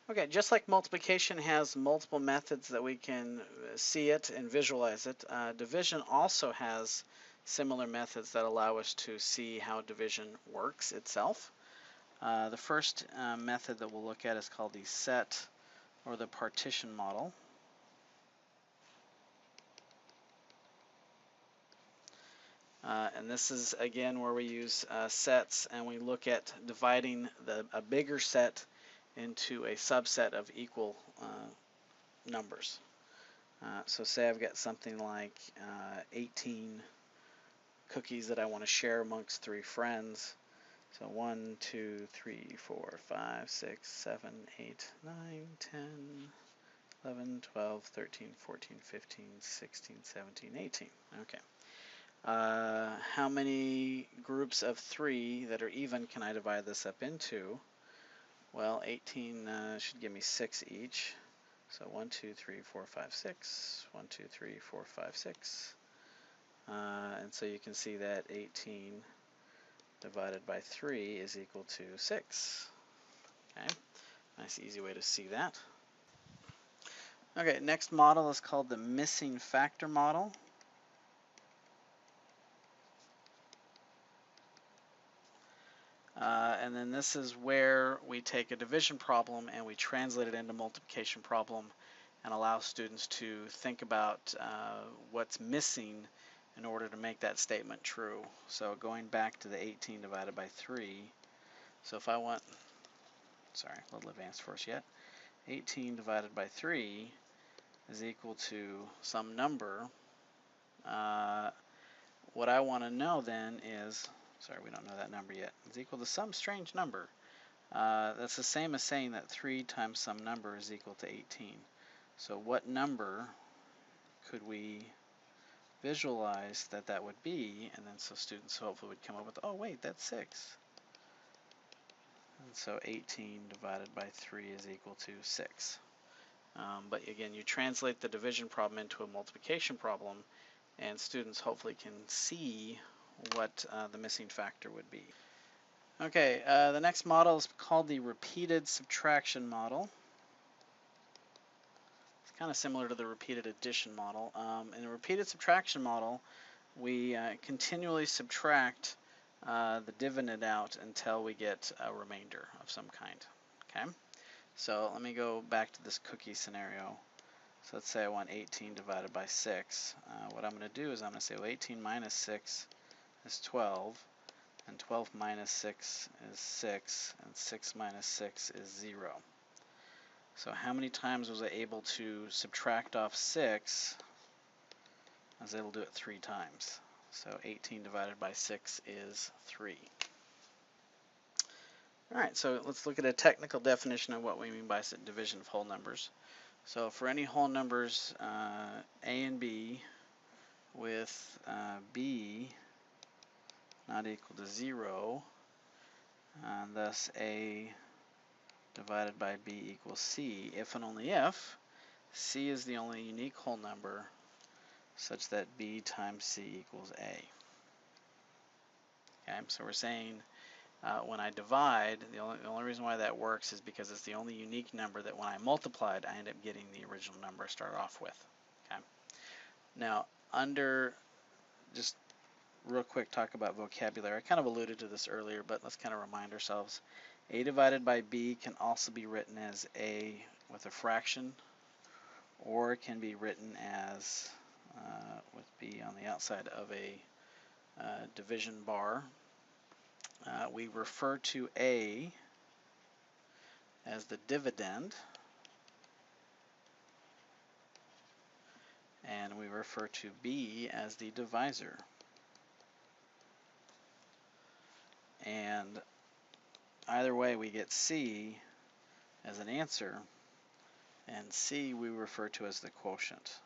Okay, just like multiplication has multiple methods that we can see it and visualize it, division also has similar methods that allow us to see how division works itself. The first method that we'll look at is called the set or the partition model. And this is again where we use sets and we look at dividing a bigger set into a subset of equal numbers. So say I've got something like 18 cookies that I want to share amongst 3 friends. So 1, 2, 3, 4, 5, 6, 7, 8, 9, 10, 11, 12, 13, 14, 15, 16, 17, 18. Okay. How many groups of 3 that are even can I divide this up into? Well, 18 should give me 6 each. So 1, 2, 3, 4, 5, 6. 1, 2, 3, 4, 5, 6. And so you can see that 18 divided by 3 is equal to 6. Okay, nice easy way to see that. Okay, next model is called the missing factor model. And then this is where we take a division problem and we translate it into multiplication problem and allow students to think about what's missing in order to make that statement true. So going back to the 18 divided by 3, so if I want, sorry, a little advanced for us yet, 18 divided by 3 is equal to some number. What I want to know then is, sorry, we don't know that number yet, is equal to some strange number. That's the same as saying that 3 times some number is equal to 18. So what number could we visualize that that would be? And then so students hopefully would come up with, oh wait, that's 6. And so 18 divided by 3 is equal to 6. But again, you translate the division problem into a multiplication problem, and students hopefully can see what the missing factor would be. Okay, the next model is called the repeated subtraction model. It's kind of similar to the repeated addition model. In the repeated subtraction model, we continually subtract the dividend out until we get a remainder of some kind. Okay, so let me go back to this cookie scenario. So let's say I want 18 divided by 6. What I'm going to do is I'm going to say, well, 18 minus 6 is 12, and 12 minus 6 is 6, and 6 minus 6 is 0. So how many times was I able to subtract off 6? I was able to do it 3 times. So 18 divided by 6 is 3. Alright, so let's look at a technical definition of what we mean by division of whole numbers. So for any whole numbers a and b with b not equal to 0, and thus a divided by b equals c, if and only if c is the only unique whole number such that b times c equals a. Okay, so we're saying when I divide, the only reason why that works is because it's the only unique number that when I multiplied, I end up getting the original number I started off with. Okay. Now, under, just real quick, talk about vocabulary. I kind of alluded to this earlier, but let's kind of remind ourselves. A divided by b can also be written as a with a fraction, or it can be written as with b on the outside of a division bar. We refer to a as the dividend, and we refer to b as the divisor. And either way, we get c as an answer, and c we refer to as the quotient.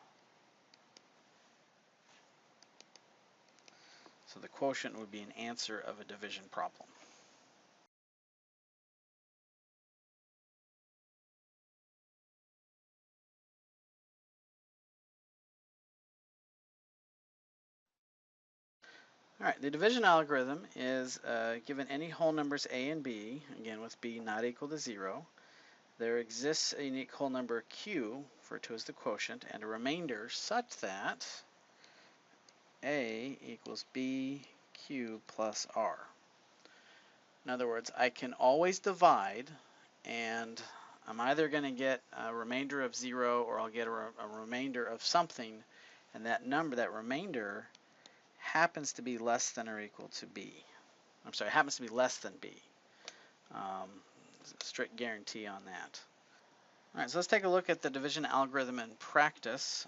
So the quotient would be an answer of a division problem. All right, the division algorithm is given any whole numbers a and b, again with b not equal to 0, there exists a unique whole number q, referred to as the quotient, and a remainder such that a equals bq plus r. In other words, I can always divide, and I'm either going to get a remainder of 0 or I'll get a remainder of something, and that number, that remainder, happens to be less than or equal to b. I'm sorry, happens to be less than b. Strict guarantee on that. All right, so let's take a look at the division algorithm in practice.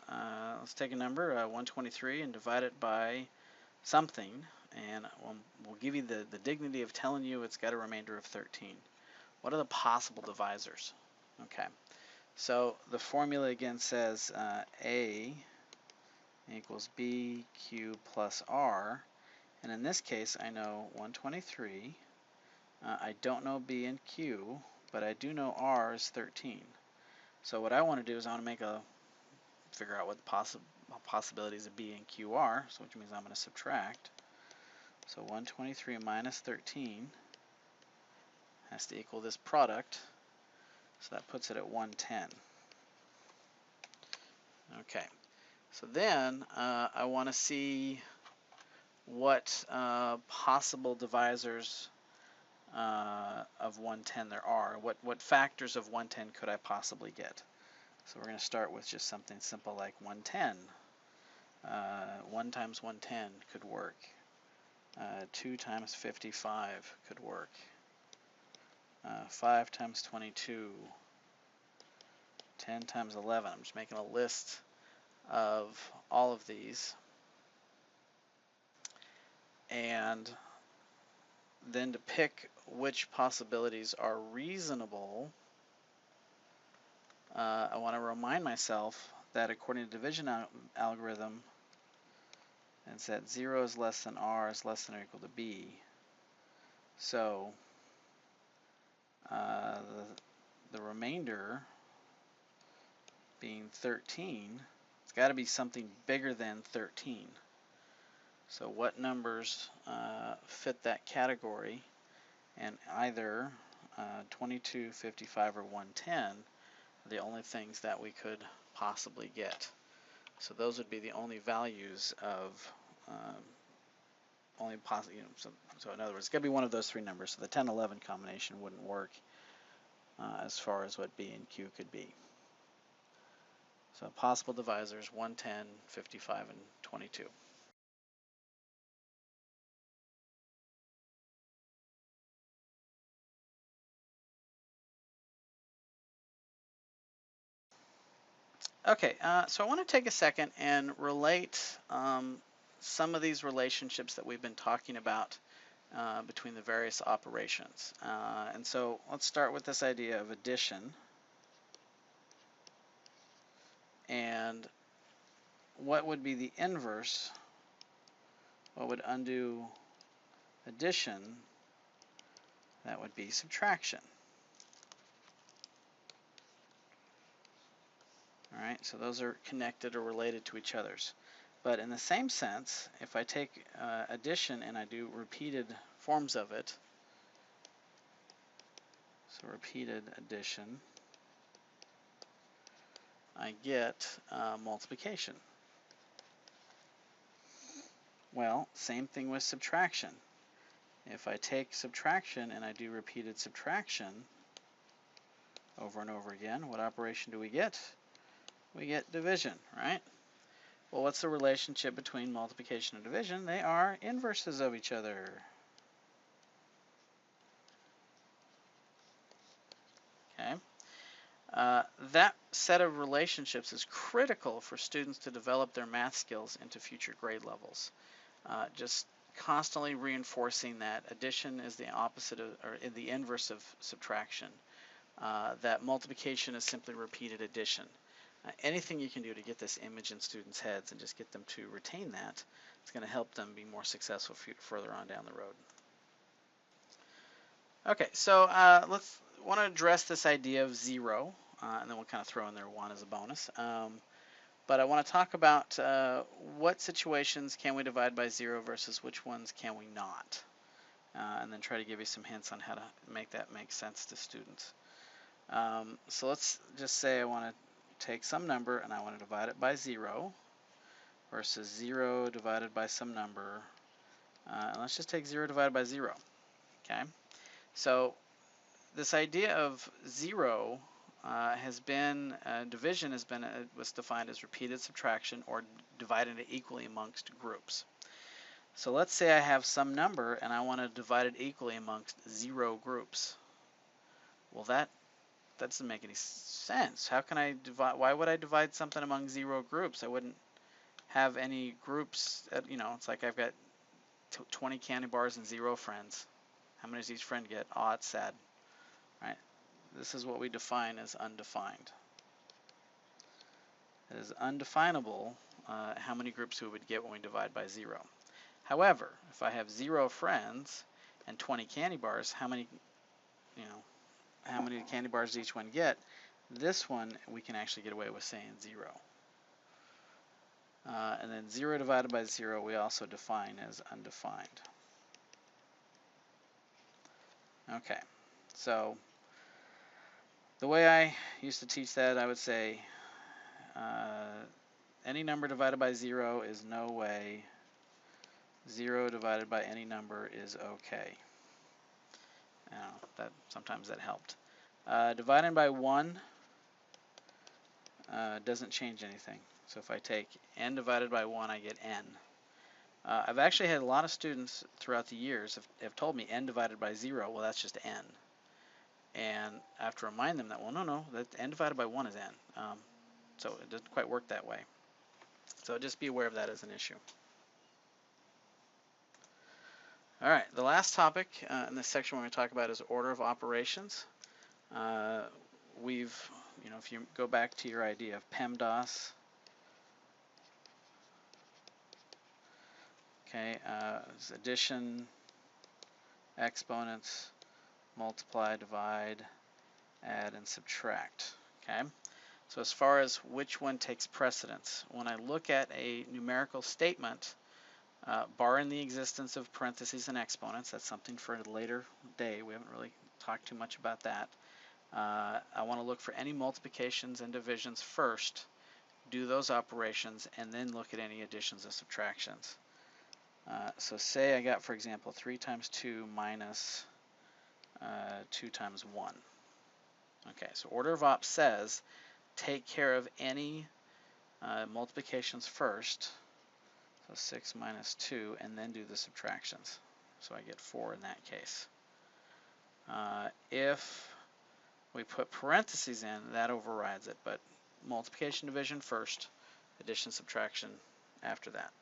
Let's take a number, 123, and divide it by something, and we'll give you the dignity of telling you it's got a remainder of 13. What are the possible divisors? Okay, so the formula again says A equals BQ plus R, and in this case I know 123. I don't know B and Q, but I do know R is 13. So what I want to do is I want to figure out what the possibilities of B and Q are, so which means I'm going to subtract. So 123 minus 13 has to equal this product, so that puts it at 110. Okay, so then I want to see what possible divisors of 110 there are. What factors of 110 could I possibly get? So we're going to start with just something simple like 110. 1 times 110 could work. 2 times 55 could work. 5 times 22. 10 times 11. I'm just making a list of all of these. And then to pick which possibilities are reasonable, I want to remind myself that according to the division algorithm, it's that 0 is less than r is less than or equal to b. So the remainder being 13, it's got to be something bigger than 13. So what numbers fit that category? And either 22, 55, or 110 are the only things that we could possibly get. So those would be the only values of only possible. So in other words, it's going to be one of those three numbers. So the 10-11 combination wouldn't work as far as what B and Q could be. So possible divisors 110, 55, and 22. Okay, so I want to take a second and relate some of these relationships that we've been talking about between the various operations. And so let's start with this idea of addition. And what would be the inverse? What would undo addition? That would be subtraction. All right, so those are connected or related to each other's. But in the same sense, if I take addition and I do repeated forms of it, so repeated addition, I get multiplication. Well, same thing with subtraction. If I take subtraction and I do repeated subtraction over and over again, what operation do we get? We get division, right? Well, what's the relationship between multiplication and division? They are inverses of each other. Okay. That set of relationships is critical for students to develop their math skills into future grade levels. Just constantly reinforcing that addition is the opposite of, or the inverse of subtraction. That multiplication is simply repeated addition. Anything you can do to get this image in students' heads and just get them to retain that, it's going to help them be more successful further on down the road. Okay, so let's want to address this idea of 0, and then we'll kind of throw in there 1 as a bonus. But I want to talk about what situations can we divide by 0 versus which ones can we not, and then try to give you some hints on how to make that make sense to students. So let's just say I want to take some number and I want to divide it by 0 versus 0 divided by some number. And let's just take 0 divided by 0. Okay. So this idea of 0 has been, division has been, was defined as repeated subtraction or dividing it equally amongst groups. So let's say I have some number and I want to divide it equally amongst 0 groups. Well, that doesn't make any sense. How can I divide? Why would I divide something among 0 groups? I wouldn't have any groups. It's like I've got 20 candy bars and 0 friends. How many does each friend get? Oh, it's sad, right? This is what we define as undefined. It is undefinable how many groups we would get when we divide by 0. However, if I have 0 friends and 20 candy bars, how many candy bars does each one get? This one we can actually get away with saying 0. And then 0 divided by 0 we also define as undefined. Okay, so the way I used to teach that, I would say any number divided by 0 is no way. 0 divided by any number is okay. Sometimes that helped. Dividing by 1 doesn't change anything. So if I take n divided by 1, I get n. I've actually had a lot of students throughout the years have told me n divided by 0, well, that's just n. And I have to remind them that, well, no, that n divided by 1 is n. So it doesn't quite work that way. So just be aware of that as an issue. All right, the last topic in this section we're going to talk about is order of operations. If you go back to your idea of PEMDAS, okay, addition, exponents, multiply, divide, add, and subtract. Okay, so as far as which one takes precedence, when I look at a numerical statement, barring the existence of parentheses and exponents, that's something for a later day. We haven't really talked too much about that. I want to look for any multiplications and divisions first, do those operations, and then look at any additions and subtractions. So say I got, for example, 3 times 2 minus 2 times 1. Okay, so order of op says take care of any multiplications first. So 6 minus 2, and then do the subtractions. So I get 4 in that case. If we put parentheses in, that overrides it, but multiplication, division first, addition, subtraction after that.